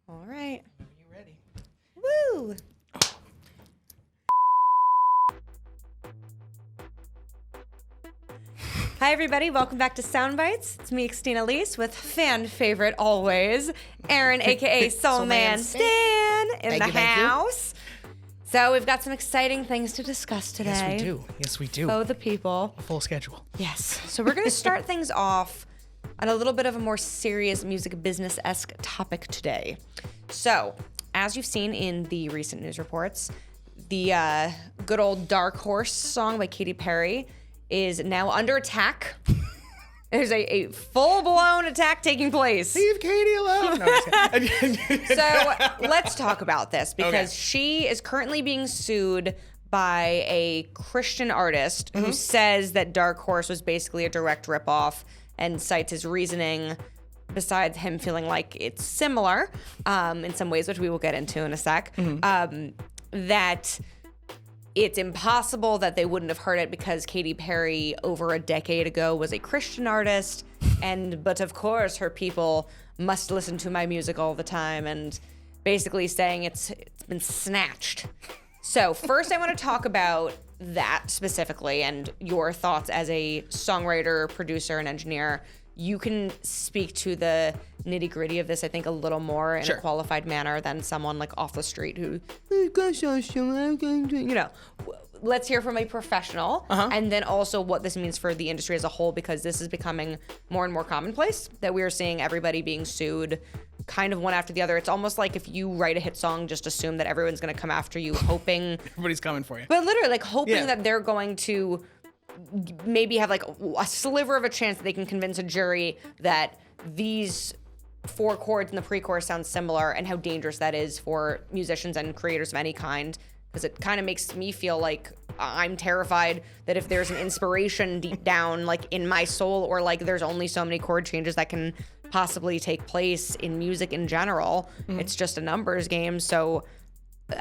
All right. Are you ready? Woo! Hi, everybody. Welcome back to Soundbytez. It's me, Xtine Elise, with fan favorite always, Aaron, a.k.a. Soul Man Stan, in the house. So we've got some exciting things to discuss today. Yes, we do. Yes, we do. Oh, the people. A full schedule. Yes. So we're going to start things off on a little bit of a more serious music business-esque topic today. So, as you've seen in the recent news reports, the good old Dark Horse song by Katy Perry is now under attack. There's a full-blown attack taking place. Leave Katie alone. No, So let's talk about this because she is currently being sued by a Christian artist who says that Dark Horse was basically a direct ripoff and cites his reasoning, besides him feeling like it's similar in some ways, which we will get into in a sec, that it's impossible that they wouldn't have heard it because Katy Perry over a decade ago was a Christian artist, but of course her people must listen to my music all the time, and basically saying it's been snatched. So first I want to talk about that specifically and your thoughts as a songwriter, producer, and engineer. You can speak to the nitty-gritty of this, I think, a little more in a qualified manner than someone like off the street who, you know, let's hear from a professional, and then also what this means for the industry as a whole, because this is becoming more and more commonplace that we are seeing everybody being sued kind of one after the other. It's almost like if you write a hit song, just assume that everyone's going to come after you, hoping. Everybody's coming for you. But literally, like, hoping that they're going to maybe have like a sliver of a chance that they can convince a jury that these four chords in the pre-chorus sound similar, and how dangerous that is for musicians and creators of any kind, because it kind of makes me feel like I'm terrified that if there's an inspiration deep down like in my soul, or like there's only so many chord changes that can possibly take place in music in general, it's just a numbers game. So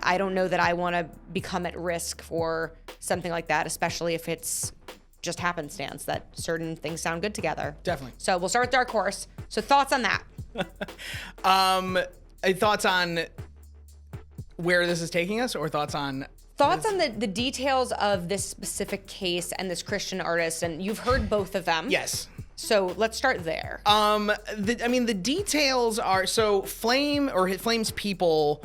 I don't know that I want to become at risk for something like that, especially if it's just happenstance that certain things sound good together. Definitely. So we'll start with Dark Horse. So thoughts on that? Thoughts on where this is taking us, or thoughts on the details of this specific case and this Christian artist, and you've heard both of them. Yes. So let's start there. The details are, so Flame's people.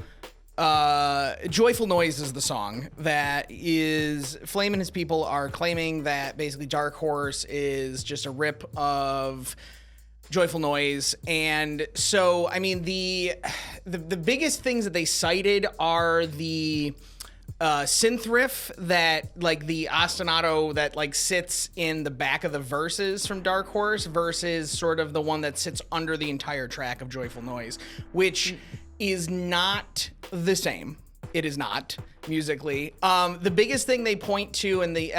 Joyful Noise is the song that is Flame and his people are claiming that basically Dark Horse is just a rip of Joyful Noise. And so, I mean, the biggest things that they cited are the synth riff that, like, the ostinato that like sits in the back of the verses from Dark Horse versus sort of the one that sits under the entire track of Joyful Noise, which is not the same. It is not musically. The biggest thing they point to, and the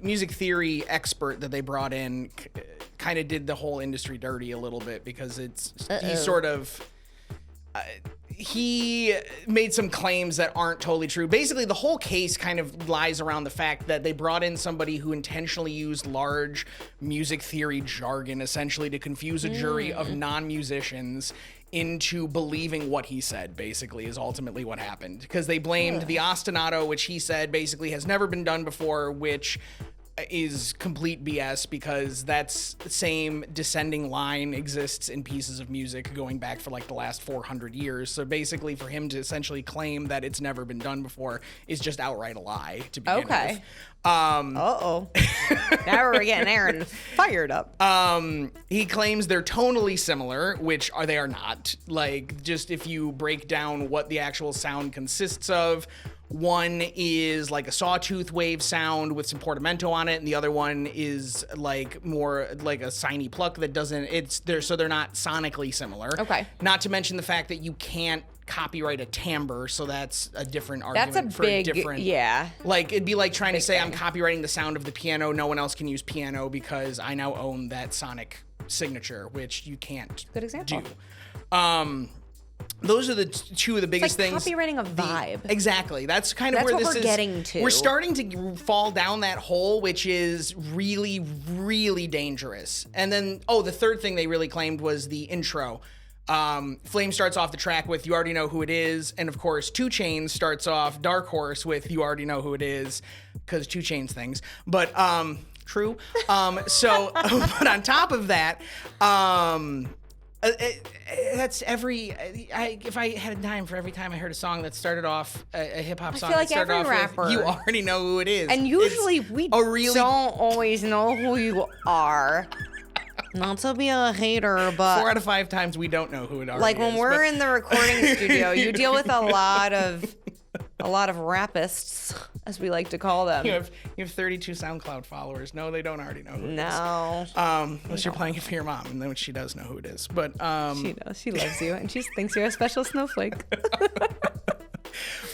music theory expert that they brought in kind of did the whole industry dirty a little bit, because he sort of he made some claims that aren't totally true. Basically, the whole case kind of lies around the fact that they brought in somebody who intentionally used large music theory jargon, essentially to confuse a jury of non-musicians into believing what he said, basically, is ultimately what happened. Because they blamed the ostinato, which he said basically has never been done before, which is complete BS, because that's the same descending line exists in pieces of music going back for like the last 400 years. So basically, for him to essentially claim that it's never been done before is just outright a lie to begin with. Now we're getting Aaron fired up. He claims they're tonally similar, which they are not. Like, just if you break down what the actual sound consists of, one is like a sawtooth wave sound with some portamento on it, and the other one is like more like a siny pluck that doesn't. So they're not sonically similar. Okay. Not to mention the fact that you can't copyright a timbre, so that's a different argument. That's a different. Yeah. Like, it'd be like trying to say I'm copyrighting the sound of the piano. No one else can use piano because I now own that sonic signature, which you can't Good example. do. Those are the two of the biggest things. Copywriting a vibe. Exactly. That's kind of where this is. That's what we're getting to. We're starting to fall down that hole, which is really, really dangerous. And then, the third thing they really claimed was the intro. Flame starts off the track with "You Already Know Who It Is," and of course, 2 Chainz starts off "Dark Horse" with "You Already Know Who It Is," because 2 Chainz things. But true. But on top of that, that's if I had a dime for every time I heard a song that started off a hip hop song, feel like that started every off rapper, with, "You already know who it is," and usually we don't always know who you are. Not to be a hater, but 4 out of 5 times we don't know who it is. Like when we're in the recording studio, you deal with a lot of rapists, as we like to call them. You have 32 SoundCloud followers. No, they don't already know who it is. No. Unless you're playing it for your mom, and then she does know who it is. But she knows. She loves you, and she thinks you're a special snowflake.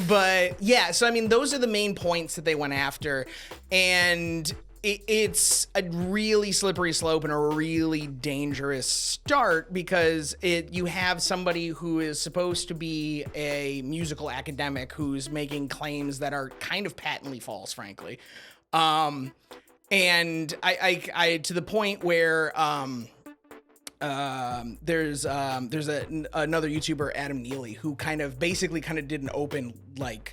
But yeah, so I mean, those are the main points that they went after, and it's a really slippery slope and a really dangerous start, because you have somebody who is supposed to be a musical academic who's making claims that are kind of patently false, frankly. And I to the point where there's another YouTuber, Adam Neely, who basically did an open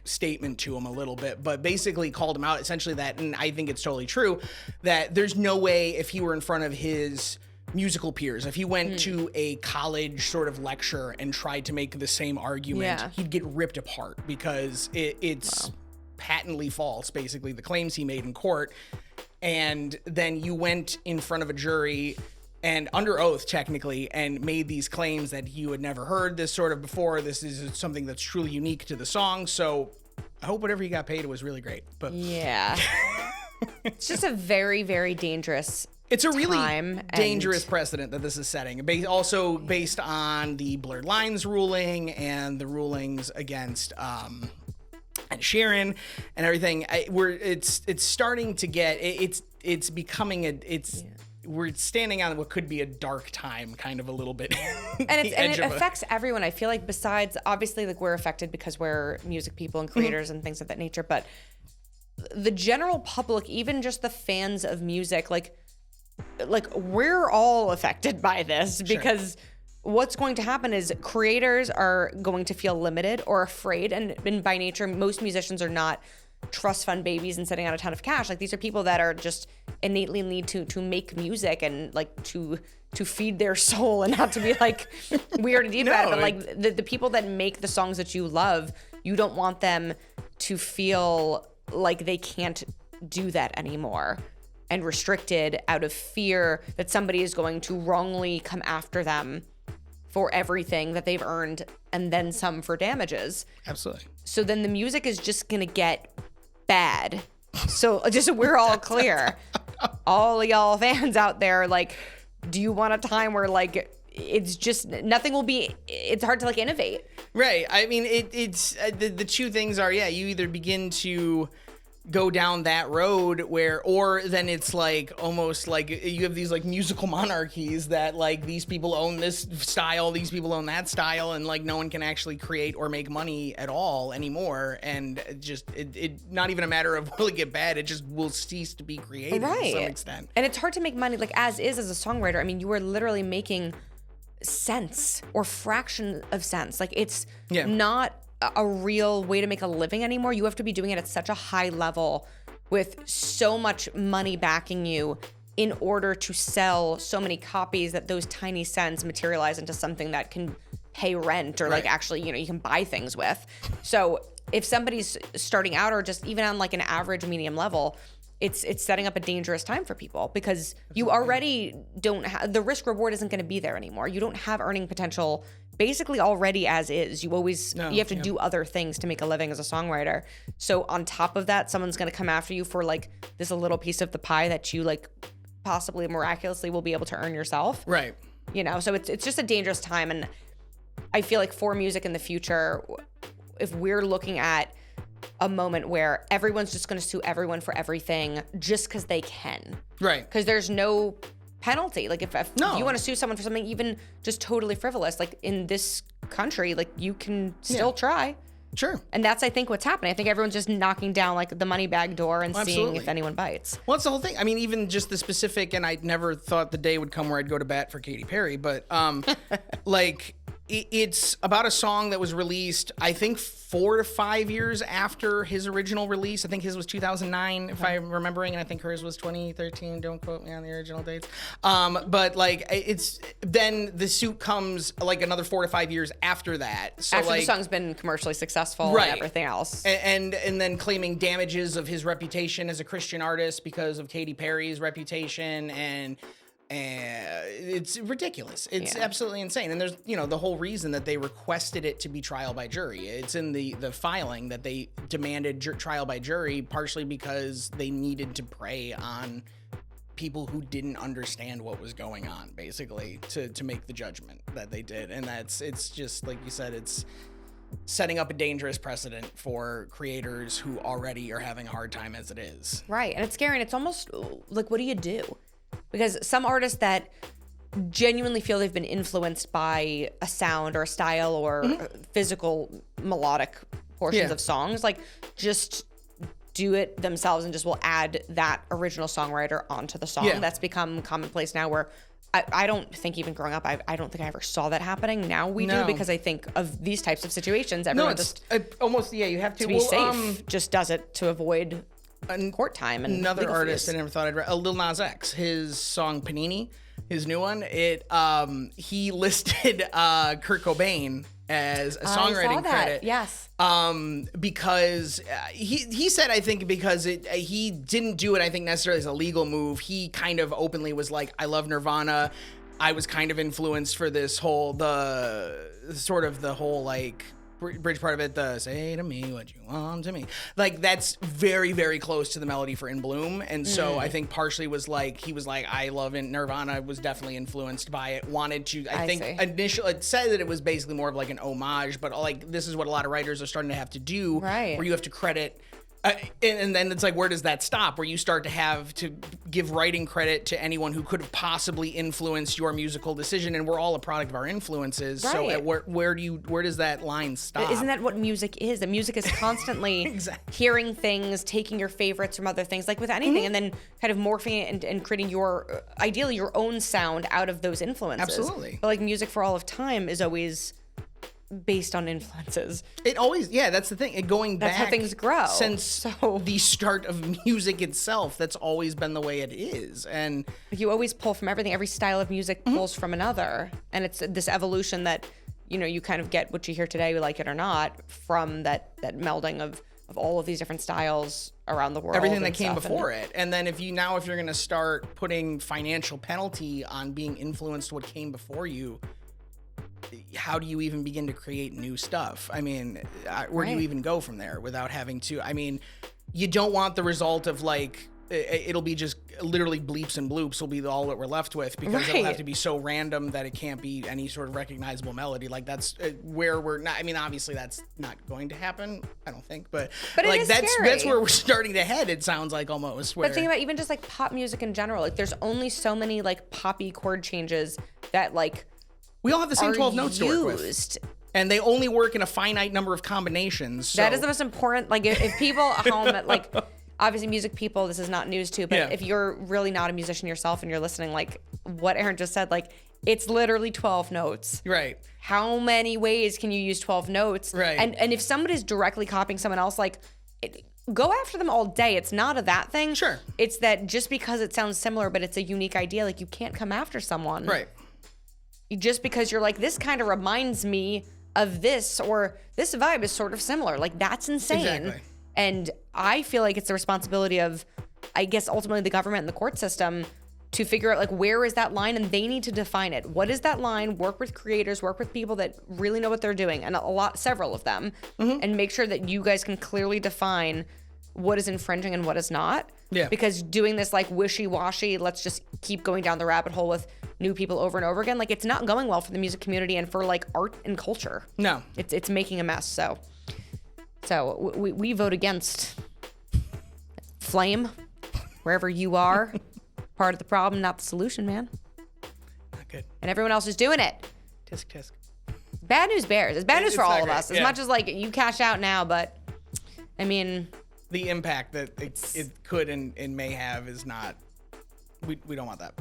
statement to him a little bit, but basically called him out essentially that, and I think it's totally true, that there's no way if he were in front of his musical peers, if he went to a college sort of lecture and tried to make the same argument, he'd get ripped apart, because it's patently false, basically, the claims he made in court. And then you went in front of a jury and under oath, technically, and made these claims that you had never heard this sort of before. This is something that's truly unique to the song. So I hope whatever you got paid was really great. But yeah, it's just a very, very dangerous. It's a really dangerous precedent that this is setting. Also based on the blurred lines ruling and the rulings against and Sharon and everything. It's starting to get it's becoming we're standing on what could be a dark time, kind of a little bit. And it affects everyone. I feel like, besides, obviously, we're affected because we're music people and creators and things of that nature, but the general public, even just the fans of music, like we're all affected by this, because what's going to happen is creators are going to feel limited or afraid, and by nature, most musicians are not trust fund babies and setting out a ton of cash. These are people that are just innately need to make music and to feed their soul, and not to be weird and deep about it, but the people that make the songs that you love, you don't want them to feel like they can't do that anymore and restricted out of fear that somebody is going to wrongly come after them for everything that they've earned, and then some for damages. Absolutely. So then the music is just gonna get bad. So just so we're all clear, all of y'all fans out there, do you want a time where it's just nothing will be? It's hard to innovate. Right. I mean, it's the two things are, you either begin to go down that road or then it's almost you have these musical monarchies that these people own this style, these people own that style, and no one can actually create or make money at all anymore, and it not even a matter of will it get bad, it just will cease to be created to some extent. And it's hard to make money as a songwriter. I mean, you are literally making cents or fraction of cents. It's not a real way to make a living anymore. You have to be doing it at such a high level with so much money backing you in order to sell so many copies that those tiny cents materialize into something that can pay rent or actually, you can buy things with. So if somebody's starting out or just even on an average medium level, it's setting up a dangerous time for people, because you already don't have, the risk reward isn't going to be there anymore. You don't have earning potential basically already as is. You have to do other things to make a living as a songwriter. So on top of that, someone's going to come after you for this little piece of the pie that you possibly miraculously will be able to earn yourself. Right. So it's just a dangerous time. And I feel for music in the future, if we're looking at a moment where everyone's just going to sue everyone for everything just because they can. Right. Because there's no penalty. If you want to sue someone for something even just totally frivolous, in this country, you can still try. Sure. And that's, I think, what's happening. I think everyone's just knocking down the money bag door and seeing if anyone bites. Well, that's the whole thing. I mean, even just the specific, and I never thought the day would come where I'd go to bat for Katy Perry, but it's about a song that was released, I think, 4 to 5 years after his original release. I think his was 2009, if I'm remembering, and I think hers was 2013. Don't quote me on the original dates. But like, it's then the suit comes like another 4 to 5 years after that. So after like, the song's been commercially successful right, and everything else, and then claiming damages of his reputation as a Christian artist because of Katy Perry's reputation and it's ridiculous. It's absolutely insane. And there's, the whole reason that they requested it to be trial by jury. It's in the filing that they demanded trial by jury, partially because they needed to prey on people who didn't understand what was going on, basically, to make the judgment that they did. And it's just, like you said, it's setting up a dangerous precedent for creators who already are having a hard time as it is. Right. And it's scary. And it's almost like, what do you do? Because some artists that genuinely feel they've been influenced by a sound or a style or physical melodic portions of songs, like just do it themselves and just will add that original songwriter onto the song. Yeah. That's become commonplace now, where I don't think, even growing up, I don't think I ever saw that happening. Now we do, because I think of these types of situations, everyone almost, you have to be safe, just does it to avoid court time. And another artist I never thought I'd read, Lil Nas X, his song Panini, his new one, he listed Kurt Cobain as a songwriting credit. Yes. Because he said, I think because he didn't do it, I think, necessarily as a legal move. He kind of openly was like, I love Nirvana. I was kind of influenced for this whole, the whole like bridge part of it, the say to me what you want to me, like that's very, very close to the melody for In Bloom. And so I think partially was like, he was like, I love it. Nirvana was definitely influenced by it, wanted to, I think initially it said that it was basically more of like an homage, but like this is what a lot of writers are starting to have to do, right, where you have to credit and then it's like, where does that stop? Where you start to have to give writing credit to anyone who could have possibly influenced your musical decision, and we're all a product of our influences. Right. So where does that line stop? Isn't that what music is? The music is constantly hearing things, taking your favorites from other things, like with anything, and then kind of morphing it and creating your, ideally, your own sound out of those influences. Absolutely. But like music for all of time is always based on influences. It always, that's the thing. Going back, that's how things grow. Since the start of music itself, that's always been the way it is. And you always pull from everything. Every style of music pulls from another, and it's this evolution that you kind of get what you hear today, you like it or not, from that melding of all of these different styles around the world. Everything that came before it. And then if you're going to start putting financial penalty on being influenced what came before you, how do you even begin to create new stuff? I mean, where do you even go from there without having to? I mean, you don't want the result of like, it'll be just literally bleeps and bloops will be all that we're left with, because it'll have to be so random that it can't be any sort of recognizable melody. Like that's where we're not. I mean, obviously that's not going to happen, I don't think, but like that's where we're starting to head. It sounds like almost. But think about even just like pop music in general. Like there's only so many like poppy chord changes that like. We all have the same 12 notes to work with. And they only work in a finite number of combinations. So. That is the most important. Like if people at home, like obviously music people, this is not news to, but if you're really not a musician yourself and you're listening, like what Aaron just said, like it's literally 12 notes. Right. How many ways can you use 12 notes? Right. And if somebody's directly copying someone else, like go after them all day. It's not that thing. Sure. It's that just because it sounds similar, but it's a unique idea, like you can't come after someone. Right. Just because you're like, this kind of reminds me of this, or this vibe is sort of similar. Like, that's insane. Exactly. And I feel like it's the responsibility of, I guess, ultimately the government and the court system to figure out, like, where is that line? And they need to define it. What is that line? Work with creators, work with people that really know what they're doing, and several of them, and make sure that you guys can clearly define what is infringing and what is not. Yeah. Because doing this, like, wishy-washy, let's just keep going down the rabbit hole with new people over and over again, like, it's not going well for the music community and for like art and culture. No, it's making a mess. So we vote against Flame, wherever you are. Part of the problem, not the solution, man. Not good. And everyone else is doing it. Tisk tisk. Bad news bears. It's bad news for all of us. As yeah. much as like you cash out now, but I mean, the impact that it could and may have is not. We don't want that.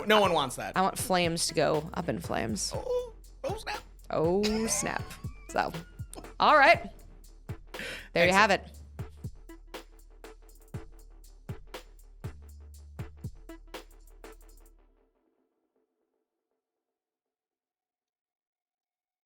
No one wants that. I want Flames to go up in flames. Oh snap. Oh, snap. So, all right. There you have it.